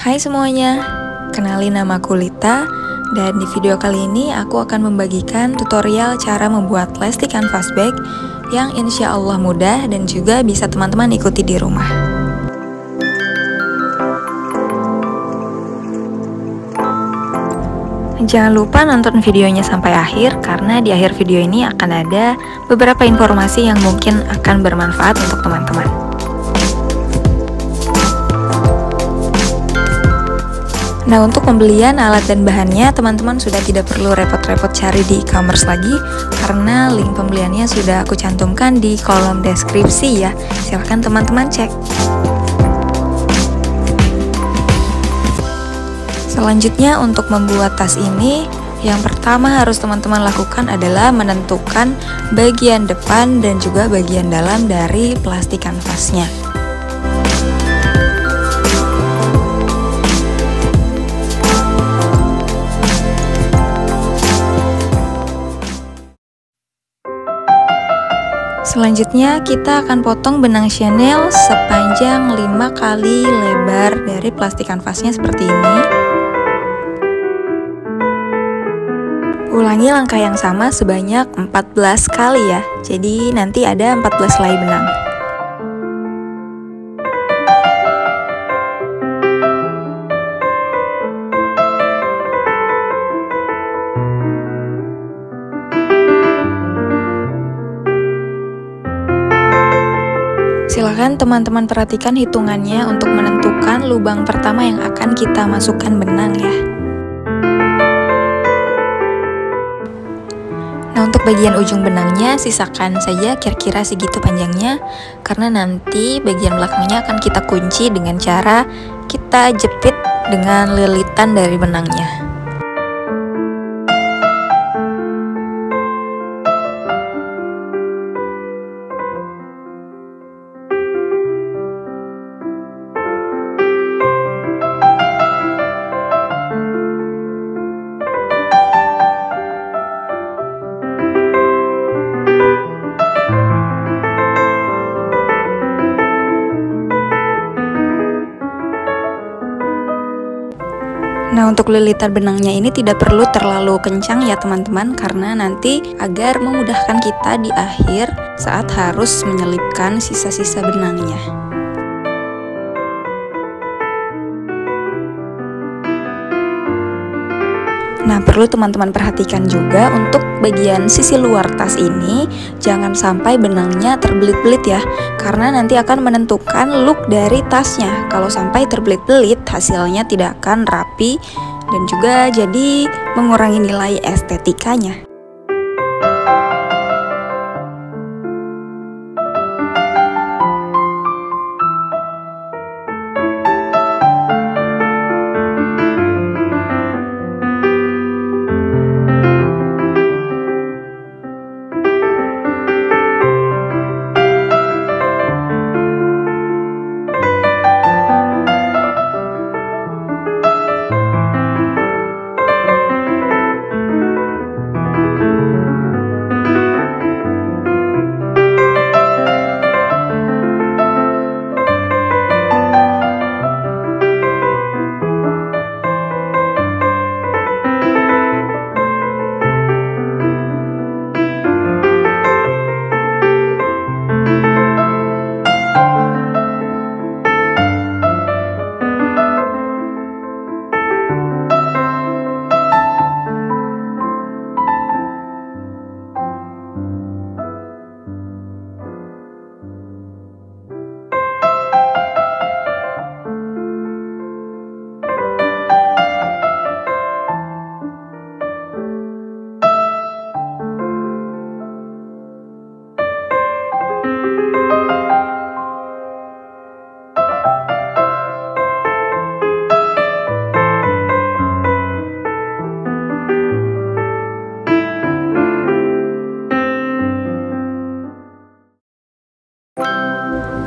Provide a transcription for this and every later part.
Hai semuanya, kenalin nama aku Lita, dan di video kali ini aku akan membagikan tutorial cara membuat plastik canvas bag yang insya Allah mudah dan juga bisa teman-teman ikuti di rumah. Jangan lupa nonton videonya sampai akhir, karena di akhir video ini akan ada beberapa informasi yang mungkin akan bermanfaat untuk teman-teman. Nah, untuk pembelian alat dan bahannya, teman-teman sudah tidak perlu repot-repot cari di e-commerce lagi, karena link pembeliannya sudah aku cantumkan di kolom deskripsi ya. Silahkan teman-teman cek. Selanjutnya, untuk membuat tas ini, yang pertama harus teman-teman lakukan adalah menentukan bagian depan dan juga bagian dalam dari plastik kanvasnya. Selanjutnya kita akan potong benang Chanel sepanjang 5 kali lebar dari plastik kanvasnya seperti ini. Ulangi langkah yang sama sebanyak 14 kali ya. Jadi nanti ada 14 helai benang. Silakan teman-teman perhatikan hitungannya untuk menentukan lubang pertama yang akan kita masukkan benang ya. Nah, untuk bagian ujung benangnya sisakan saja kira-kira segitu panjangnya, karena nanti bagian belakangnya akan kita kunci dengan cara kita jepit dengan lilitan dari benangnya. Nah, untuk lilitan benangnya ini tidak perlu terlalu kencang ya teman-teman, karena nanti agar memudahkan kita di akhir saat harus menyelipkan sisa-sisa benangnya. Nah, perlu teman-teman perhatikan juga untuk bagian sisi luar tas ini, jangan sampai benangnya terbelit-belit ya, karena nanti akan menentukan look dari tasnya. Kalau sampai terbelit-belit, hasilnya tidak akan rapi dan juga jadi mengurangi nilai estetikanya.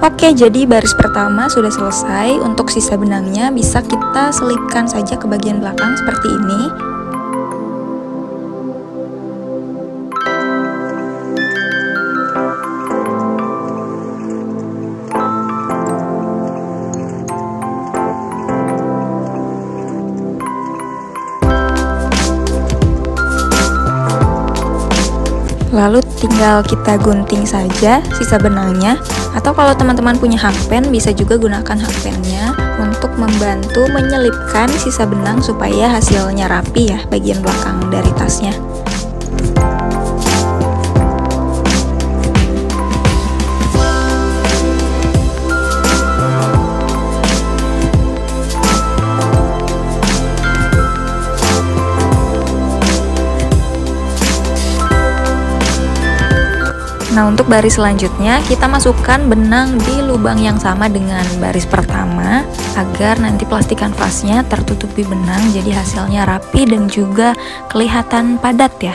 Oke, jadi baris pertama sudah selesai. Untuk sisa benangnya bisa kita selipkan saja ke bagian belakang seperti ini. Lalu tinggal kita gunting saja sisa benangnya, atau kalau teman-teman punya hakpen bisa juga gunakan hakpennya untuk membantu menyelipkan sisa benang supaya hasilnya rapi ya bagian belakang dari tasnya. Nah, untuk baris selanjutnya kita masukkan benang di lubang yang sama dengan baris pertama agar nanti plastik kanvasnya tertutupi benang, jadi hasilnya rapi dan juga kelihatan padat ya.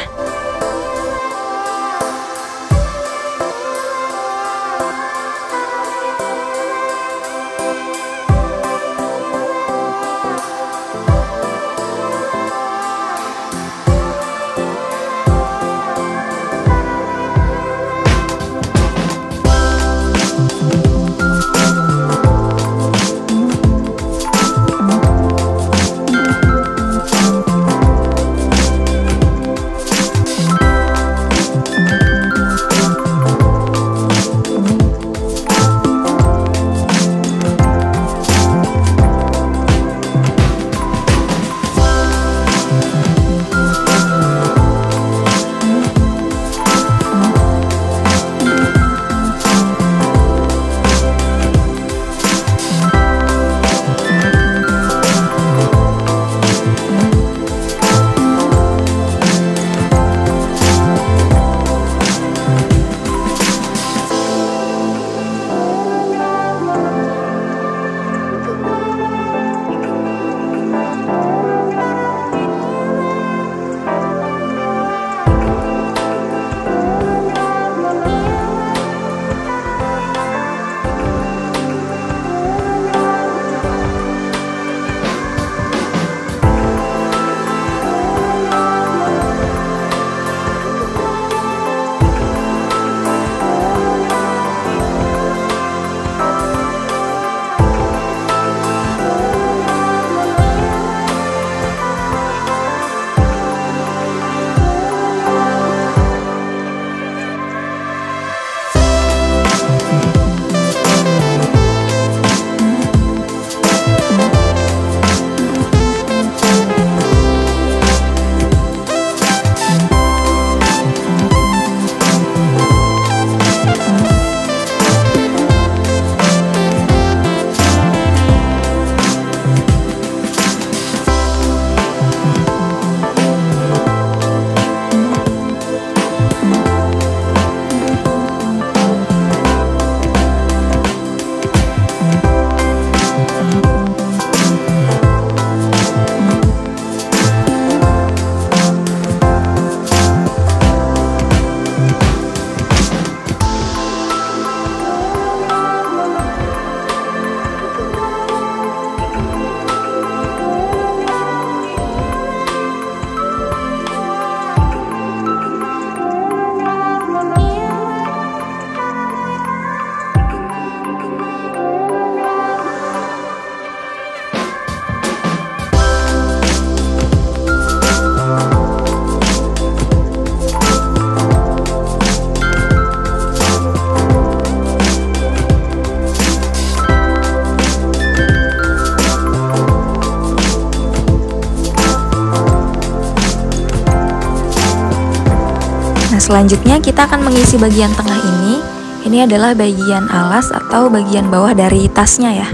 Selanjutnya kita akan mengisi bagian tengah ini. Ini adalah bagian alas atau bagian bawah dari tasnya ya.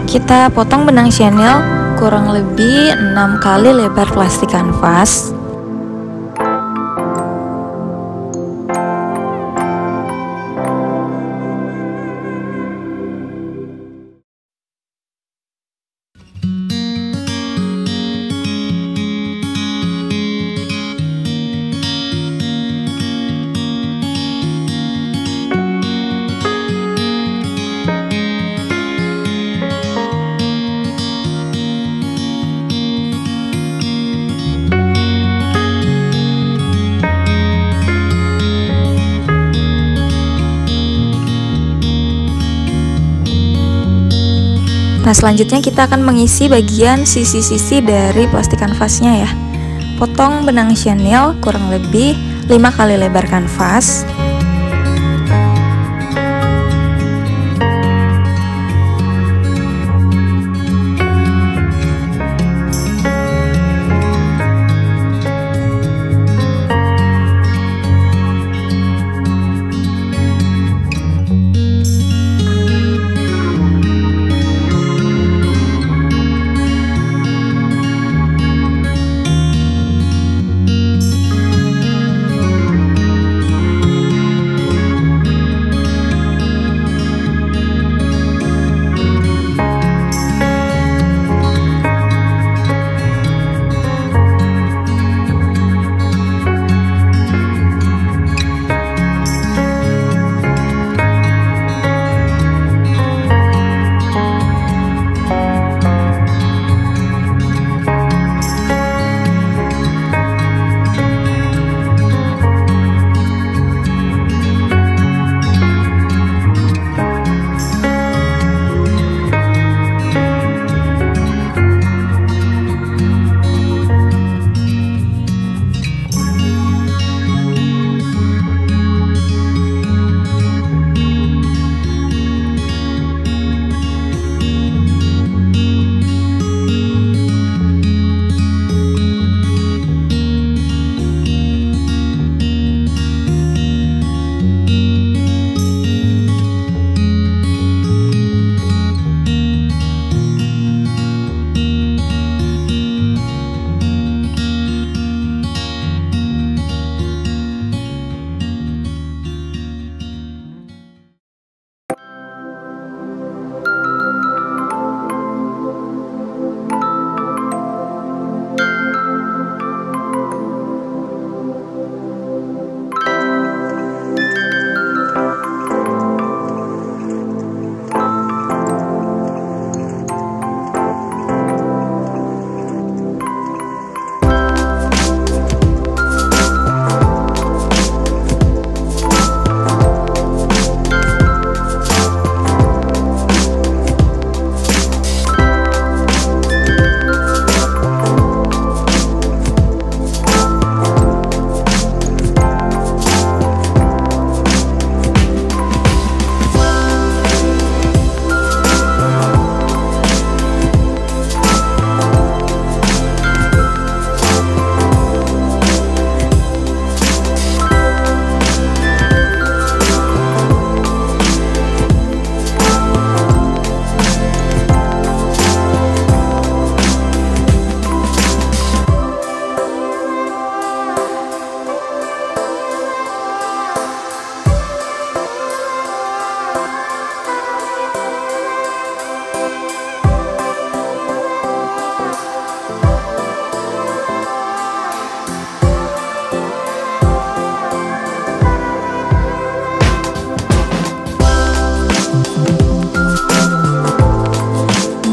Kita potong benang Chanel kurang lebih 6 kali lebar plastik kanvas. Nah, selanjutnya kita akan mengisi bagian sisi-sisi dari plastik kanvasnya ya. Potong benang chenille kurang lebih 5 kali lebar kanvas.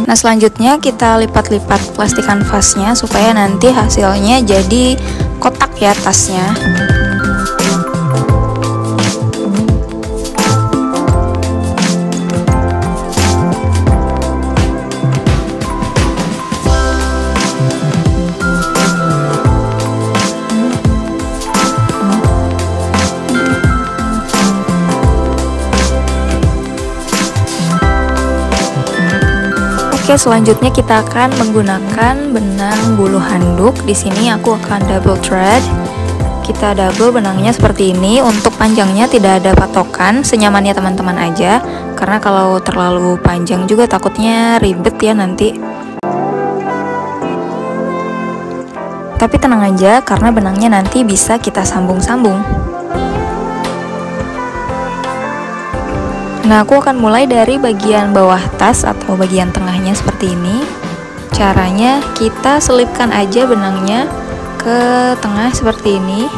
Nah, selanjutnya kita lipat-lipat plastik kanvasnya supaya nanti hasilnya jadi kotak ya tasnya. Oke, selanjutnya kita akan menggunakan benang bulu handuk. Di sini aku akan double thread. Kita double benangnya seperti ini. Untuk panjangnya tidak ada patokan, senyamannya teman-teman aja. Karena kalau terlalu panjang juga takutnya ribet ya nanti. Tapi tenang aja, karena benangnya nanti bisa kita sambung-sambung. Nah, aku akan mulai dari bagian bawah tas atau bagian tengahnya seperti ini. Caranya kita selipkan aja benangnya ke tengah seperti ini.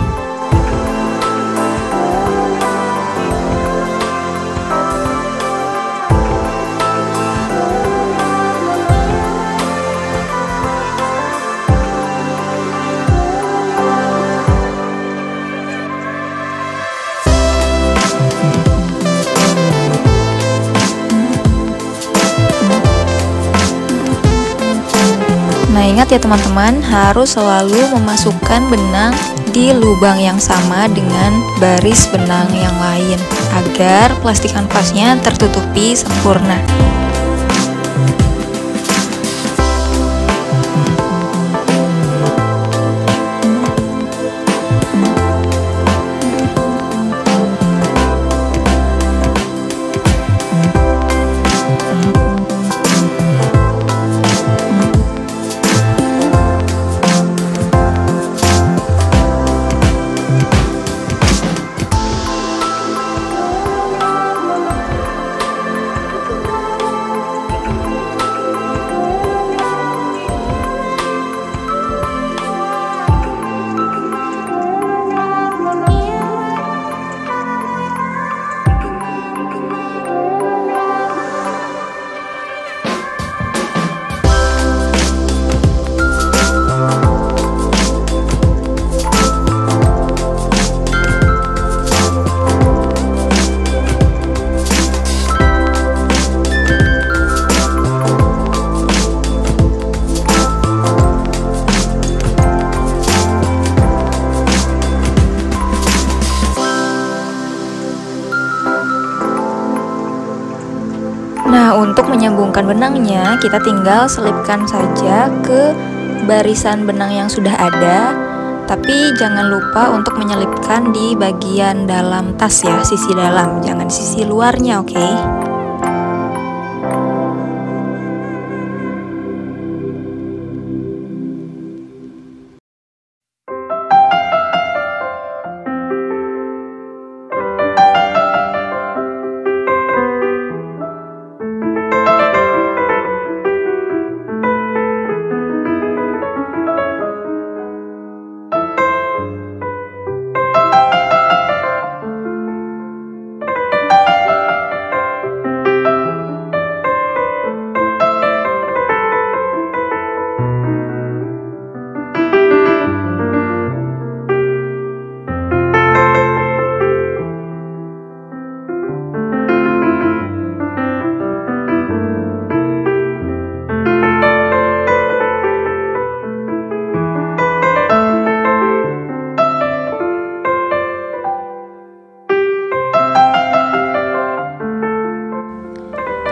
Ingat ya teman-teman, harus selalu memasukkan benang di lubang yang sama dengan baris benang yang lain agar plastik kanvasnya tertutupi sempurna. Nah, untuk menyambungkan benangnya, kita tinggal selipkan saja ke barisan benang yang sudah ada. Tapi jangan lupa untuk menyelipkan di bagian dalam tas ya, sisi dalam, jangan sisi luarnya, oke?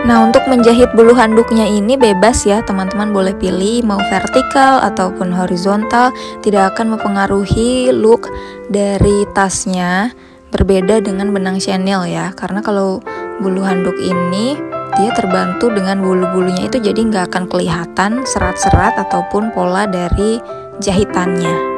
Nah, untuk menjahit bulu handuknya ini bebas ya, teman-teman boleh pilih mau vertikal ataupun horizontal, tidak akan mempengaruhi look dari tasnya. Berbeda dengan benang Chanel ya, karena kalau bulu handuk ini dia terbantu dengan bulu-bulunya itu, jadi nggak akan kelihatan serat-serat ataupun pola dari jahitannya.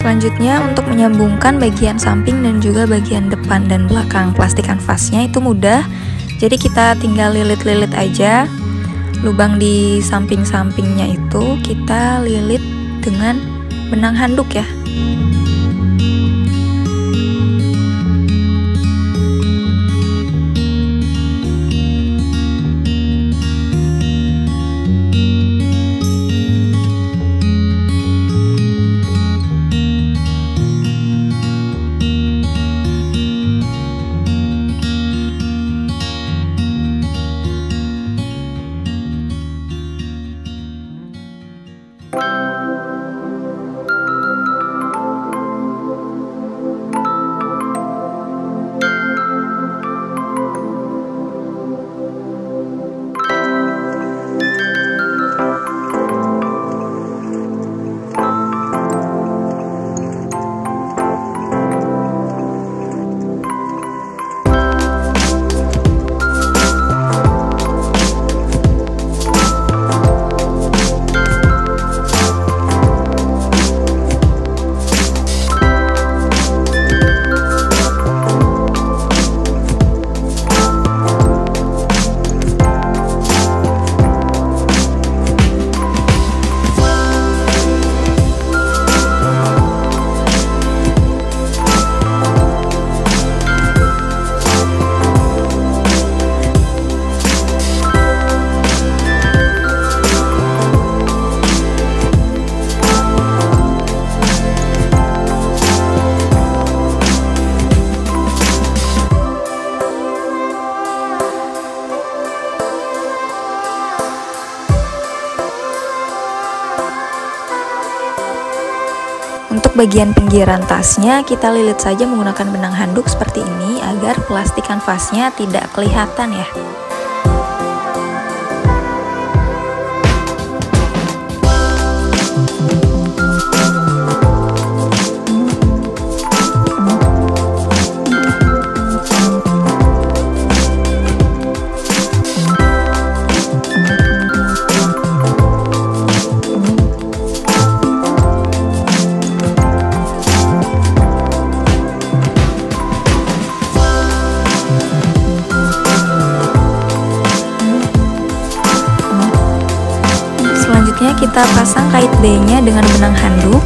Selanjutnya untuk menyambungkan bagian samping dan juga bagian depan dan belakang plastik kanvasnya itu mudah. Jadi kita tinggal lilit-lilit aja. Lubang di samping-sampingnya itu kita lilit dengan benang handuk ya. Untuk bagian pinggiran tasnya kita lilit saja menggunakan benang handuk seperti ini agar plastik kanvasnya tidak kelihatan ya. Selanjutnya kita pasang kait B-nya dengan benang handuk.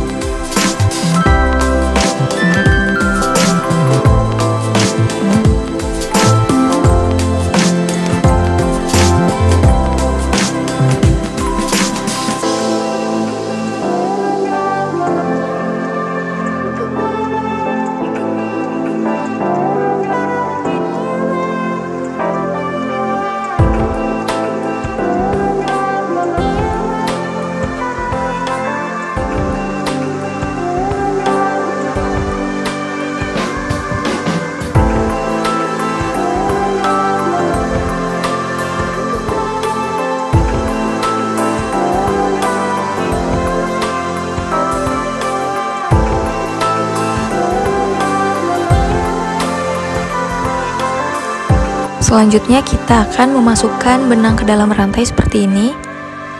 Selanjutnya kita akan memasukkan benang ke dalam rantai seperti ini.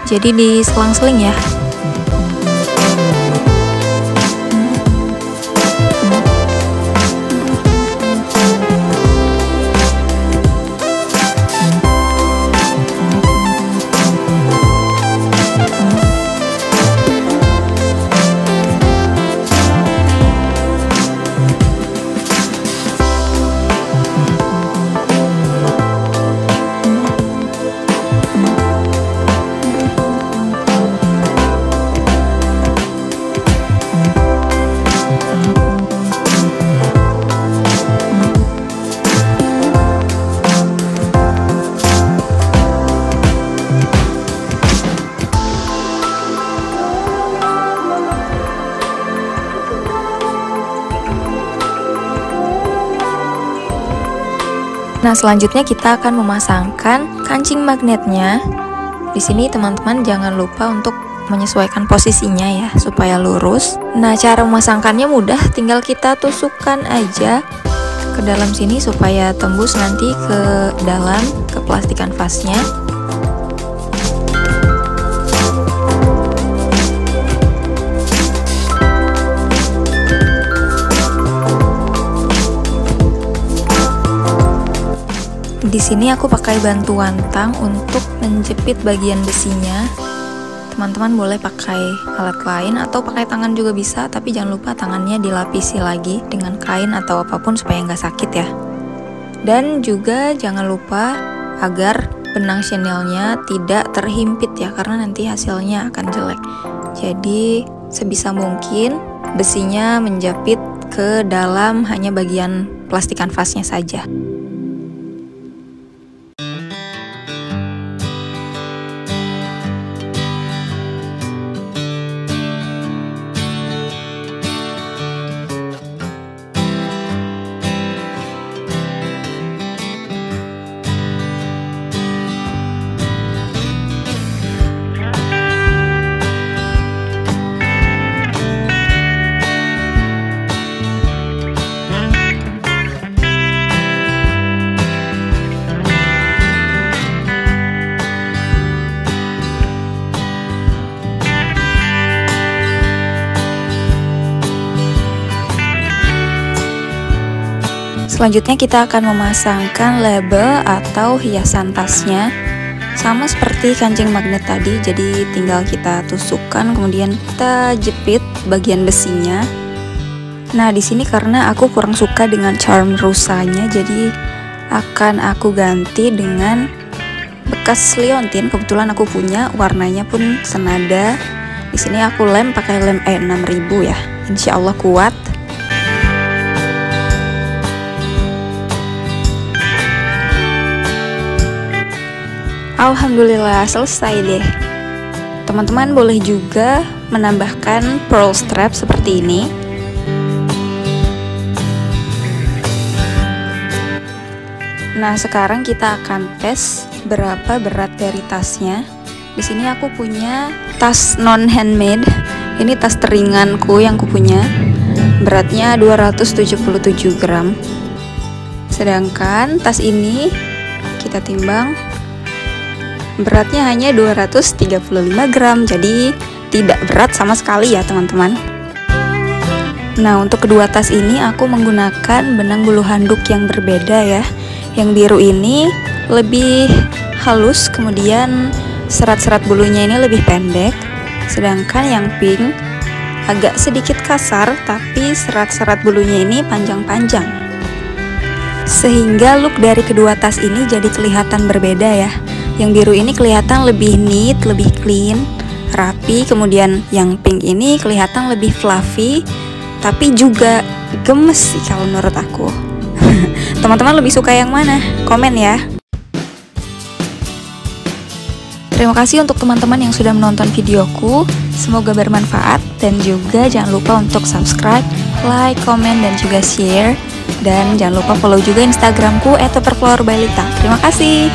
Jadi diselang-seling ya. Nah, selanjutnya kita akan memasangkan kancing magnetnya. Di sini teman-teman jangan lupa untuk menyesuaikan posisinya ya supaya lurus. Nah, cara memasangkannya mudah, tinggal kita tusukkan aja ke dalam sini supaya tembus nanti ke dalam ke plastik kanvasnya. sini aku pakai bantuan tang untuk menjepit bagian besinya. Teman-teman boleh pakai alat lain atau pakai tangan juga bisa, tapi jangan lupa tangannya dilapisi lagi dengan kain atau apapun supaya nggak sakit ya. Dan juga jangan lupa agar benang chenilnya tidak terhimpit ya, karena nanti hasilnya akan jelek. Jadi sebisa mungkin besinya menjepit ke dalam hanya bagian plastik kanvasnya saja. Selanjutnya kita akan memasangkan label atau hiasan tasnya. Sama seperti kancing magnet tadi, jadi tinggal kita tusukkan kemudian kita jepit bagian besinya. Nah, di sini karena aku kurang suka dengan charm rusanya, jadi akan aku ganti dengan bekas liontin. Kebetulan aku punya, warnanya pun senada. Di sini aku lem pakai lem E6000 ya. Insya Allah kuat. Alhamdulillah selesai deh. Teman-teman boleh juga menambahkan pearl strap seperti ini. Nah, sekarang kita akan tes berapa berat dari tasnya. Di sini aku punya tas non handmade. Ini tas teringanku yang kupunya. Beratnya 277 gram. Sedangkan tas ini kita timbang, beratnya hanya 235 gram, jadi tidak berat sama sekali ya teman-teman. Nah, untuk kedua tas ini aku menggunakan benang bulu handuk yang berbeda ya. Yang biru ini lebih halus, kemudian serat-serat bulunya ini lebih pendek. Sedangkan yang pink agak sedikit kasar, tapi serat-serat bulunya ini panjang-panjang. Sehingga look dari kedua tas ini jadi kelihatan berbeda ya. Yang biru ini kelihatan lebih neat, lebih clean, rapi. Kemudian yang pink ini kelihatan lebih fluffy, tapi juga gemes sih kalau menurut aku. Teman-teman lebih suka yang mana? Komen ya. Terima kasih untuk teman-teman yang sudah menonton videoku. Semoga bermanfaat, dan juga jangan lupa untuk subscribe, like, komen, dan juga share. Dan jangan lupa follow juga Instagramku @pepperflowerbyLita. Terima kasih.